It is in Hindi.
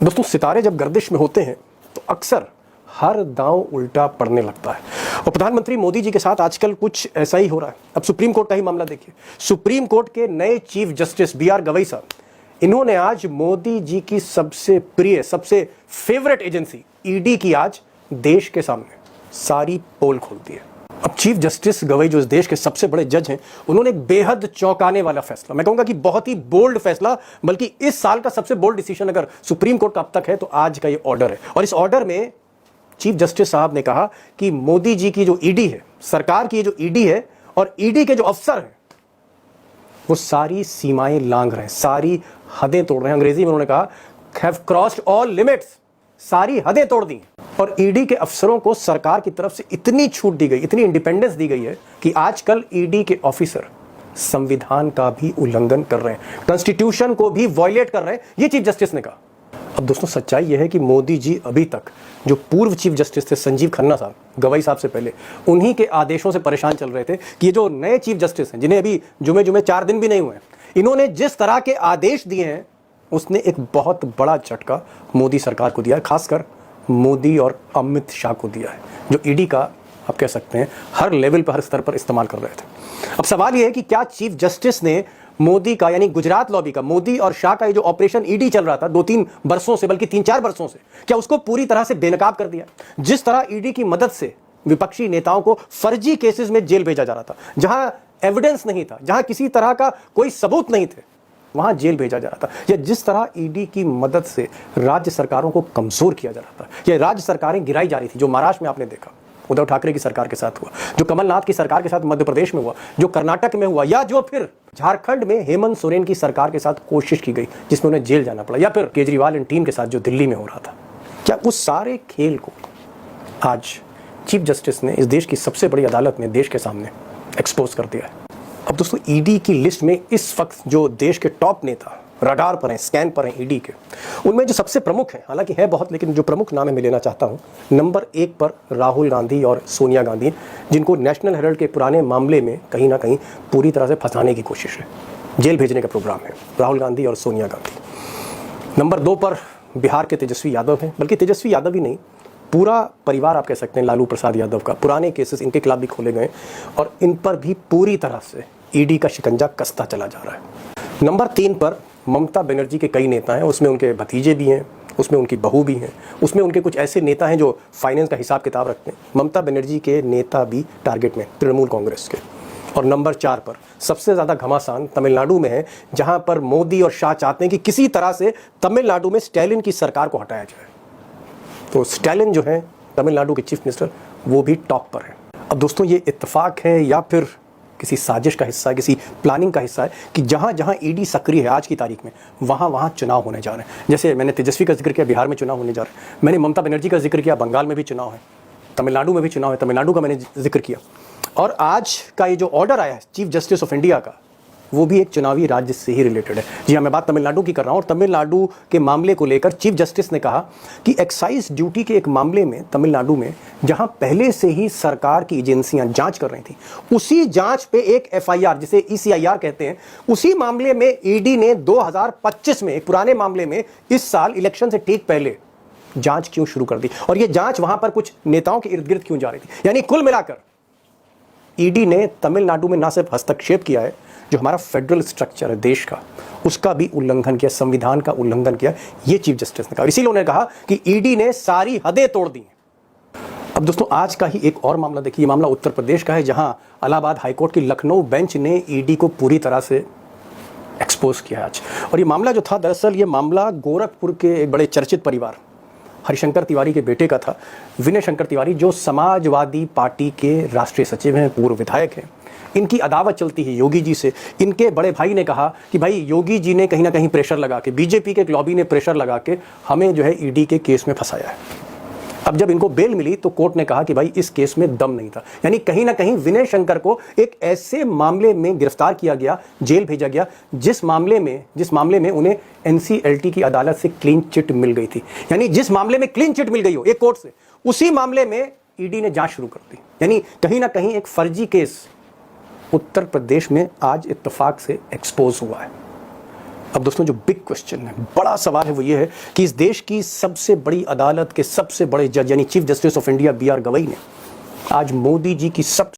दोस्तों, सितारे जब गर्दिश में होते हैं तो अक्सर हर दांव उल्टा पड़ने लगता है और प्रधानमंत्री मोदी जी के साथ आजकल कुछ ऐसा ही हो रहा है। अब सुप्रीम कोर्ट का ही मामला देखिए। सुप्रीम कोर्ट के नए chief justice B R Gavai साहब, इन्होंने आज मोदी जी की सबसे प्रिय, सबसे फेवरेट एजेंसी ईडी की आज देश के सामने सारी पोल खोल दी है। अब चीफ जस्टिस गवई जो इस देश के सबसे बड़े जज हैं, उन्होंने एक बेहद चौंकाने वाला फैसला, मैं कहूंगा कि बहुत ही बोल्ड फैसला, बल्कि इस साल का सबसे बोल्ड डिसीजन अगर सुप्रीम कोर्ट का अब तक है तो आज का ये ऑर्डर है। और इस ऑर्डर में चीफ जस्टिस साहब ने कहा कि मोदी जी की जो ईडी है, सरकार की जो ईडी है और ईडी के जो अफसर हैं, वो सारी सीमाएं लांघ रहे हैं, सारी हदें तोड़ रहे हैं। अंग्रेजी में उन्होंने कहा हैव क्रॉस्ड ऑल लिमिट्स, सारी हदें तोड़ दी। और ईडी के अफसरों को सरकार की तरफ से इतनी छूट दी गई, इतनी इंडिपेंडेंस दी गई है कि आजकल ईडी के ऑफिसर संविधान का भी उल्लंघन कर रहे हैं, कॉन्स्टिट्यूशन को भी वायलेट कर रहे हैं, ये चीफ जस्टिस ने कहा। अब दोस्तों, सच्चाई यह है कि मोदी जी अभी तक जो पूर्व चीफ जस्टिस थे संजीव खन्ना साहब, गवई साहब से पहले, उन्हीं के आदेशों से परेशान चल रहे थे कि ये जो नए चीफ जस्टिस हैं, जिन्हें अभी जुमे 4 दिन भी नहीं हुए, इन्होंने जिस तरह के आदेश दिए हैं, उसने एक बहुत बड़ा झटका मोदी सरकार को दिया है, खासकर मोदी और अमित शाह को दिया है, जो ईडी का आप कह सकते हैं हर लेवल पर, हर स्तर पर इस्तेमाल कर रहे थे। अब सवाल यह है कि क्या चीफ जस्टिस ने मोदी का, यानी गुजरात लॉबी का, मोदी और शाह का ये जो ऑपरेशन ईडी चल रहा था 2-3 बरसों से, बल्कि 3-4 बरसों से, क्या उसको पूरी तरह से बेनकाब कर दिया? जिस तरह ईडी की मदद से विपक्षी नेताओं को फर्जी केसेस में जेल भेजा जा रहा था, जहां एविडेंस नहीं था, जहां किसी तरह का कोई सबूत नहीं थे, वहां जेल भेजा जा रहा था, या जिस तरह ईडी की मदद से राज्य सरकारों को कमजोर किया जा रहा था, या राज्य सरकारें गिराई जा रही थी, जो महाराष्ट्र में आपने देखा उद्धव ठाकरे की सरकार के साथ हुआ, जो कमलनाथ की सरकार के साथ मध्य प्रदेश में हुआ, जो कर्नाटक में हुआ, या जो फिर झारखंड में हेमंत सोरेन की सरकार के साथ कोशिश की गई जिसमें उन्हें जेल जाना पड़ा, या फिर केजरीवाल एंड टीम के साथ जो दिल्ली में हो रहा था, क्या उस सारे खेल को आज चीफ जस्टिस ने इस देश की सबसे बड़ी अदालत में देश के सामने एक्सपोज कर दिया है? अब दोस्तों, ईडी की लिस्ट में इस वक्त जो देश के टॉप नेता रडार पर हैं, स्कैन पर हैं ईडी के, उनमें जो सबसे प्रमुख हैं, हालांकि है बहुत, लेकिन जो प्रमुख नाम है मैं लेना चाहता हूं, नंबर 1 पर राहुल गांधी और सोनिया गांधी, जिनको नेशनल हेराल्ड के पुराने मामले में कहीं ना कहीं पूरी तरह से फंसाने की कोशिश है, जेल भेजने का प्रोग्राम है, राहुल गांधी और सोनिया गांधी। नंबर 2 पर बिहार के तेजस्वी यादव हैं, बल्कि तेजस्वी यादव ही नहीं, पूरा परिवार आप कह सकते हैं लालू प्रसाद यादव का, पुराने केसेस इनके खिलाफ भी खोले गए और इन पर भी पूरी तरह से ईडी का शिकंजा कसता चला जा रहा है। नंबर 3 पर ममता बनर्जी के कई नेता हैं, उसमें उनके भतीजे भी हैं, उसमें उनकी बहू भी हैं, उसमें उनके कुछ ऐसे नेता हैं जो फाइनेंस का हिसाब किताब रखते हैं। ममता बनर्जी के नेता भी टारगेट में, तृणमूल कांग्रेस के। और नंबर 4 पर सबसे ज़्यादा घमासान तमिलनाडु में है, जहां पर मोदी और शाह चाहते हैं कि किसी तरह से तमिलनाडु में स्टैलिन की सरकार को हटाया जाए। तो स्टैलिन जो है तमिलनाडु के चीफ मिनिस्टर, वो भी टॉप पर है। अब दोस्तों, ये इत्तेफाक है या फिर किसी साजिश का हिस्सा है, किसी प्लानिंग का हिस्सा है कि जहां जहां ईडी सक्रिय है आज की तारीख में, वहां वहां चुनाव होने जा रहे हैं? जैसे मैंने तेजस्वी का जिक्र किया, बिहार में चुनाव होने जा रहे हैं। मैंने ममता बनर्जी का जिक्र किया, बंगाल में भी चुनाव है, तमिलनाडु में भी चुनाव है, तमिलनाडु का मैंने जिक्र किया। और आज का ये जो ऑर्डर आया है चीफ जस्टिस ऑफ इंडिया का, वो भी एक चुनावी राज्य से ही रिलेटेड है। जी हाँ, मैं बात तमिलनाडु की कर रहा हूँ। और तमिलनाडु के मामले को लेकर चीफ जस्टिस ने कहा कि एक्साइज ड्यूटी के एक मामले में तमिलनाडु में, जहां पहले से ही सरकार की एजेंसियां जांच कर रही थी, उसी जांच पे एक एफआईआर, जिसे ईसीआईआर कहते हैं, उसी मामले में ईडी ने 2025 में, एक पुराने मामले में, इस साल इलेक्शन से ठीक पहले जांच क्यों शुरू कर दी? और ये जांच वहां पर कुछ नेताओं के इर्द गिर्द क्यों जा रही थी? यानी कुल मिलाकर ईडी ने तमिलनाडु में ना सिर्फ हस्तक्षेप किया है, जो हमारा फेडरल स्ट्रक्चर है देश का, उसका भी उल्लंघन किया, संविधान का उल्लंघन किया, ये चीफ जस्टिस ने कहा। इसीलिए उन्होंने कहा कि ईडी ने सारी हदें तोड़ दी। अब दोस्तों, आज का ही एक और मामला देखिए। ये मामला उत्तर प्रदेश का है, जहां इलाहाबाद हाईकोर्ट की लखनऊ बेंच ने ईडी को पूरी तरह से एक्सपोज किया आज। और ये मामला जो था, दरअसल ये मामला गोरखपुर के एक बड़े चर्चित परिवार हरिशंकर तिवारी के बेटे का था, विनय शंकर तिवारी, जो समाजवादी पार्टी के राष्ट्रीय सचिव हैं, पूर्व विधायक हैं। इनकी अदावत चलती है योगी जी से। इनके बड़े भाई ने कहा कि भाई योगी जी ने कहीं ना कहीं प्रेशर लगा के, बीजेपी के एक लॉबी ने प्रेशर लगा के हमें जो है ईडी के केस में फंसाया है। अब जब इनको बेल मिली तो कोर्ट ने कहा कि भाई इस केस में दम नहीं था, यानी कहीं ना कहीं विनय शंकर को एक ऐसे मामले में गिरफ्तार किया गया, जेल भेजा गया, जिस मामले में उन्हें एनसीएलटी की अदालत से क्लीन चिट मिल गई थी। यानी जिस मामले में क्लीन चिट मिल गई हो एक कोर्ट से, उसी मामले में ईडी ने जांच शुरू कर दी। यानी कहीं ना कहीं एक फर्जी केस उत्तर प्रदेश में आज इत्तेफाक से एक्सपोज हुआ है। अब दोस्तों जो बिग क्वेश्चन है, बड़ा सवाल है, वो ये है कि इस देश की सबसे बड़ी अदालत के सबसे बड़े जज यानी chief justice of India B R Gavai ने आज मोदी जी की सब